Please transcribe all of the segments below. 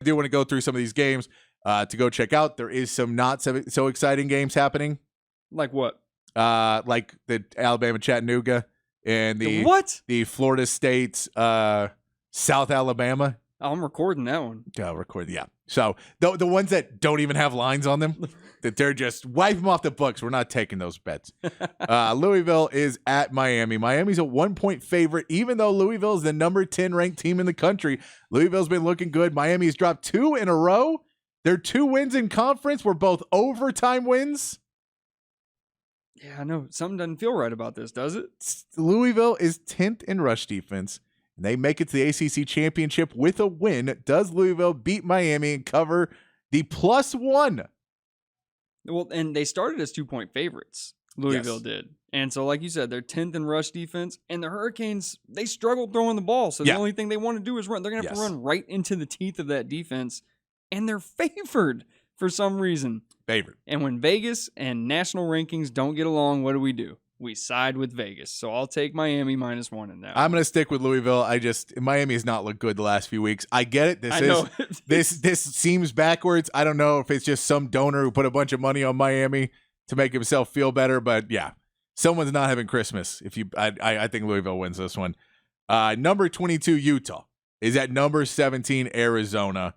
I do want to go through some of these games to go check out. There is some not so exciting games happening. Like what? Like the Alabama Chattanooga and the Florida State South Alabama. Oh, I'm recording that one. Yeah. So the ones that don't even have lines on them, that they're just wipe them off the books. We're not taking those bets. Louisville is at Miami. Miami's a 1-point favorite, even though Louisville is the number 10 ranked team in the country. Louisville's been looking good. Miami's dropped 2 in a row. Their 2 wins in conference were both overtime wins. Yeah, I know. Something doesn't feel right about this, does it? Louisville is 10th in rush defense. They make it to the ACC championship with a win. Does Louisville beat Miami and cover the +1? Well, and they started as 2-point favorites. Louisville did. And so, like you said, they're 10th in rush defense. And the Hurricanes, they struggled throwing the ball. So the only thing they want to do is run. They're going to have to run right into the teeth of that defense. And they're favored for some reason. Favored. And when Vegas and national rankings don't get along, what do? We side with Vegas. So I'll take Miami -1 in that. I'm going to stick with Louisville. Miami has not looked good the last few weeks. I get it. This seems backwards. I don't know if it's just some donor who put a bunch of money on Miami to make himself feel better, but yeah, someone's not having Christmas. I think Louisville wins this one. Number 22 Utah is at number 17 Arizona.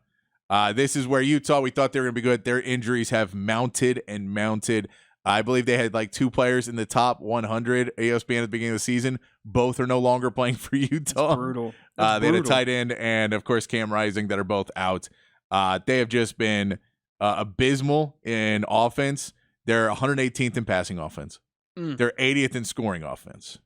This is where Utah, we thought they were going to be good. Their injuries have mounted and mounted. I believe they had like 2 players in the top 100 ESPN at the beginning of the season. Both are no longer playing for Utah. That's brutal. They had a tight end and, of course, Cam Rising that are both out. They have just been abysmal in offense. They're 118th in passing offense. They're 80th in scoring offense.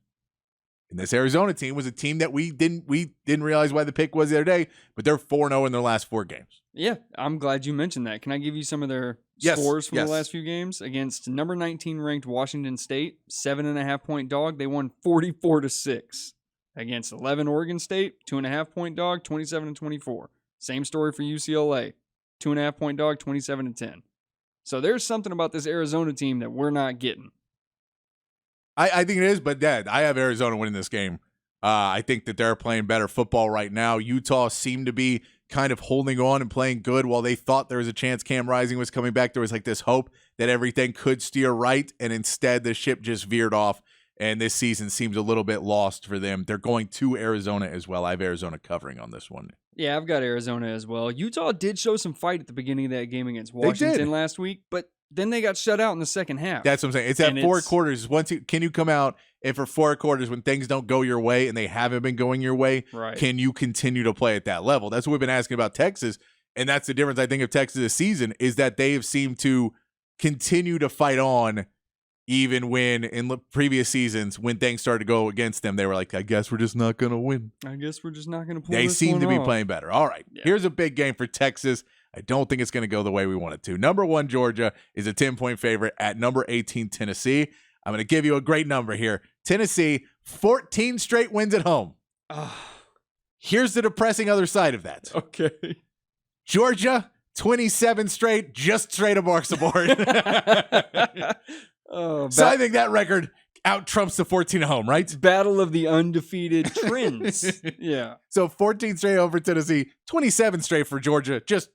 And this Arizona team was a team that we didn't realize why the pick was the other day, but they're 4-0 in their last 4 games. Yeah, I'm glad you mentioned that. Can I give you some of their scores from the last few games? Against number 19 ranked Washington State, 7.5-point dog, they won 44-6. Against 11 Oregon State, 2.5-point dog, 27-24. Same story for UCLA, 2.5-point dog, 27-10. So there's something about this Arizona team that we're not getting. I think it is, but Dad, I have Arizona winning this game. I think that they're playing better football right now. Utah seemed to be kind of holding on and playing good while they thought there was a chance Cam Rising was coming back. There was like this hope that everything could steer right, and instead the ship just veered off, and this season seems a little bit lost for them. They're going to Arizona as well. I have Arizona covering on this one. Yeah, I've got Arizona as well. Utah did show some fight at the beginning of that game against Washington last week, but then they got shut out in the second half. That's what I'm saying. It's at 4 quarters. Can you come out and for 4 quarters when things don't go your way and they haven't been going your way, can you continue to play at that level? That's what we've been asking about Texas, and that's the difference, I think, of Texas this season is that they have seemed to continue to fight on even when in the previous seasons when things started to go against them, they were like, I guess we're just not going to win. I guess we're just not going to pull They this seem one to be off. playing better. All right, here's a big game for Texas. I don't think it's going to go the way we want it to. Number 1, Georgia is a 10-point favorite at number 18, Tennessee. I'm going to give you a great number here. Tennessee, 14 straight wins at home. Here's the depressing other side of that. Okay. Georgia, 27 straight, just straight across the board. So I think that record out-trumps the 14 at home, right? Battle of the undefeated trends. Yeah. So 14 straight over Tennessee, 27 straight for Georgia. Just,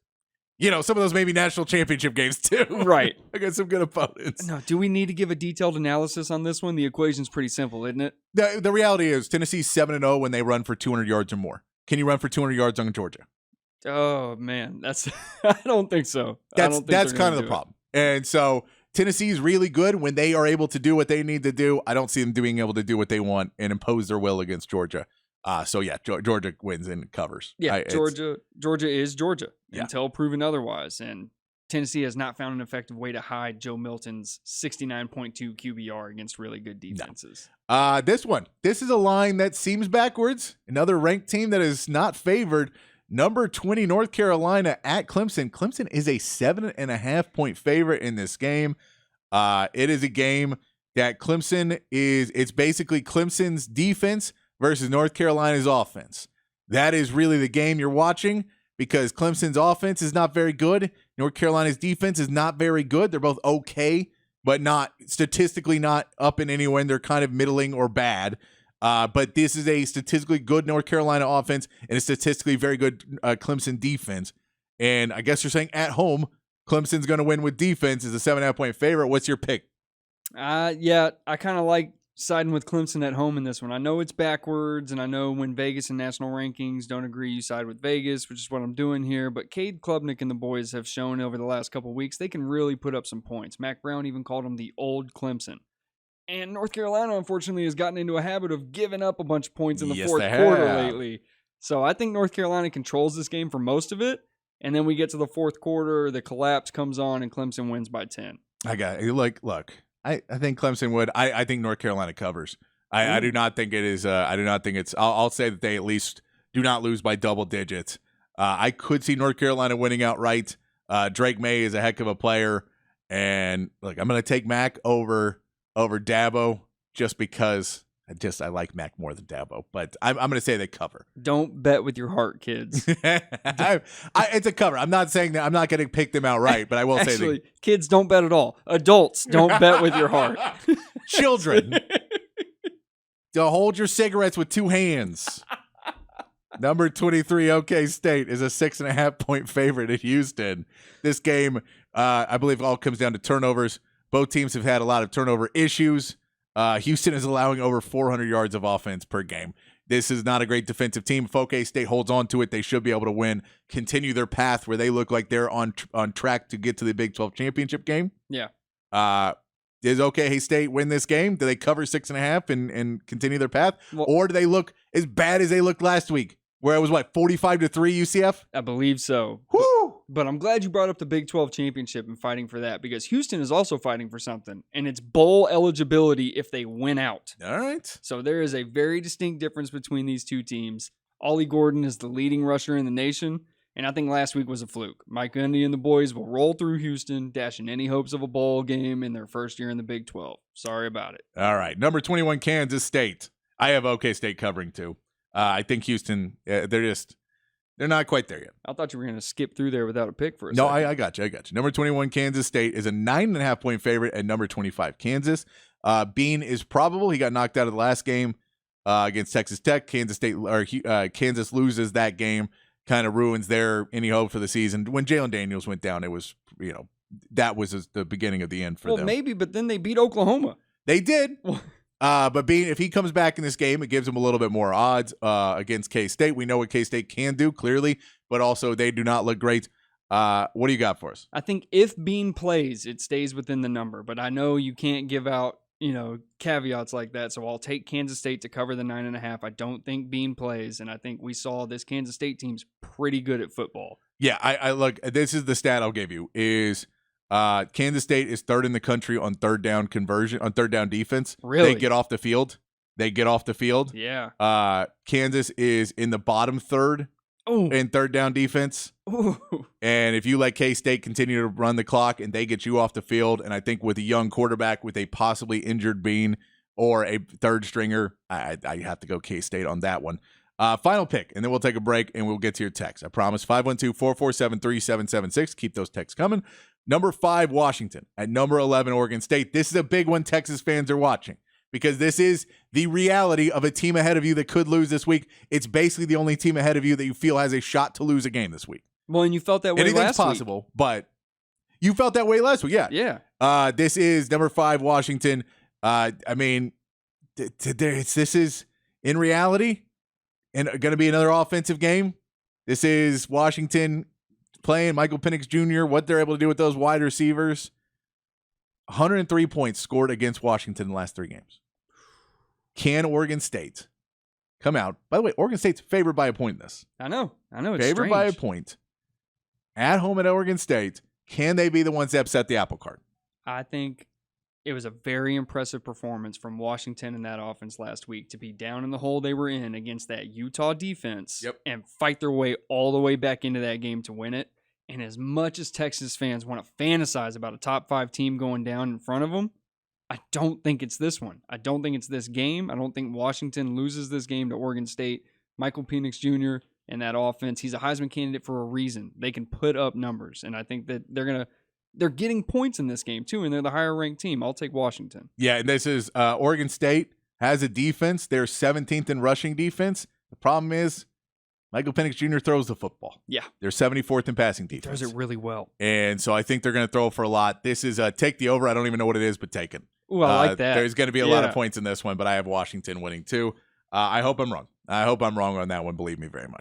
some of those maybe national championship games too. Right. I got some good opponents. No, do we need to give a detailed analysis on this one? The equation's pretty simple, isn't it? The reality is Tennessee's 7-0 when they run for 200 yards or more. Can you run for 200 yards on Georgia? Oh, man. I don't think so. That's kind of the problem. And so Tennessee's really good when they are able to do what they need to do. I don't see them being able to do what they want and impose their will against Georgia. Georgia wins and covers. Yeah, Georgia is Georgia Yeah. until proven otherwise. And Tennessee has not found an effective way to hide Joe Milton's 69.2 QBR against really good defenses. This is a line that seems backwards. Another ranked team that is not favored. Number 20, North Carolina at Clemson. Clemson is a 7.5-point favorite in this game. It is a game that it's basically Clemson's defense versus North Carolina's offense. That is really the game you're watching because Clemson's offense is not very good. North Carolina's defense is not very good. They're both okay, but not statistically not up in any way. They're kind of middling or bad. But this is a statistically good North Carolina offense and a statistically very good Clemson defense. And I guess you're saying at home, Clemson's going to win with defense is a 7.5-point favorite. What's your pick? Yeah, I kind of like siding with Clemson at home in this one. I know it's backwards, and I know when Vegas and national rankings don't agree, you side with Vegas, which is what I'm doing here. But Cade Klubnik and the boys have shown over the last couple of weeks they can really put up some points. Mac Brown even called them the old Clemson. And North Carolina, unfortunately, has gotten into a habit of giving up a bunch of points in the fourth quarter lately. So I think North Carolina controls this game for most of it. And then we get to the fourth quarter, the collapse comes on, and Clemson wins by 10. I got it. Look, I think Clemson would. I think North Carolina covers. I do not think it is. I do not think it's. I'll say that they at least do not lose by double digits. I could see North Carolina winning outright. Drake May is a heck of a player. And look, I'm going to take Mac over Dabo just because I like Mac more than Dabo, but I'm going to say they cover. Don't bet with your heart, kids. It's a cover. I'm not saying that I'm not going to pick them outright, but I will say that kids don't bet at all. Adults don't bet with your heart. Children, to hold your cigarettes with two hands. Number 23, OK State is a 6.5-point favorite at Houston. This game, I believe, all comes down to turnovers. Both teams have had a lot of turnover issues. Houston is allowing over 400 yards of offense per game. This is not a great defensive team. If OK State holds on to it, they should be able to win, continue their path where they look like they're on track to get to the Big 12 championship game. Yeah. Does OK State win this game? Do they cover 6.5 and continue their path? Or do they look as bad as they looked last week, where it was, 45-3 UCF? I believe so. Woo! But I'm glad you brought up the Big 12 championship and fighting for that, because Houston is also fighting for something, and it's bowl eligibility if they win out. All right. So there is a very distinct difference between these two teams. Ollie Gordon is the leading rusher in the nation, and I think last week was a fluke. Mike Gundy and the boys will roll through Houston, dashing any hopes of a bowl game in their first year in the Big 12. Sorry about it. All right. Number 21, Kansas State. I have OK State covering too. I think Houston, they're not quite there yet. I thought you were going to skip through there without a pick for a second. No, I got you. Number 21, Kansas State is a 9.5-point favorite at number 25, Kansas. Bean is probable. He got knocked out of the last game against Texas Tech. Kansas loses that game, kind of ruins any hope for the season. When Jalen Daniels went down, it was, that was the beginning of the end for them. Well, maybe, but then they beat Oklahoma. They did. But Bean, if he comes back in this game, it gives him a little bit more odds against K-State. We know what K-State can do, clearly, but also they do not look great. What do you got for us? I think if Bean plays, it stays within the number, but I know you can't give out, caveats like that, so I'll take Kansas State to cover the 9.5. I don't think Bean plays, and I think we saw this Kansas State team's pretty good at football. Yeah, I look, this is the stat I'll give you, is Kansas State is third in the country on third down defense. Really? They get off the field. Yeah. Kansas is in the bottom third in third down defense. Ooh. And if you let K-State continue to run the clock and they get you off the field, and I think with a young quarterback with a possibly injured Bean or a third stringer, I have to go K-State on that one. Final pick, and then we'll take a break and we'll get to your text. I promise. 512-447-3776. Keep those texts coming. Number 5, Washington. At number 11, Oregon State. This is a big one Texas fans are watching, because this is the reality of a team ahead of you that could lose this week. It's basically the only team ahead of you that you feel has a shot to lose a game this week. Well, and you felt that way last week. Anything's possible, but you felt that way last week, yeah. Yeah. This is number 5, Washington. This is, in reality, and going to be another offensive game. This is Washington playing Michael Penix Jr., what they're able to do with those wide receivers. 103 points scored against Washington in the last 3 games. Can Oregon State come out? By the way, Oregon State's favored by a point in this. I know. It's favored by a point. At home at Oregon State, can they be the ones that upset the apple cart? I think it was a very impressive performance from Washington in that offense last week to be down in the hole they were in against that Utah defense and fight their way all the way back into that game to win it. And as much as Texas fans want to fantasize about a top 5 team going down in front of them, I don't think it's this one. I don't think it's this game. I don't think Washington loses this game to Oregon State. Michael Penix Jr. and that offense, he's a Heisman candidate for a reason. They can put up numbers, and I think that they're getting points in this game too, and they're the higher ranked team. I'll take Washington. Yeah, and this is Oregon State has a defense. They're 17th in rushing defense. The problem is Michael Penix Jr. throws the football. Yeah. They're 74th in passing defense. Throws it really well. And so I think they're going to throw for a lot. This is take the over. I don't even know what it is, but take it. Ooh, I like that. There's going to be a lot of points in this one, but I have Washington winning too. I hope I'm wrong. I hope I'm wrong on that one. Believe me very much.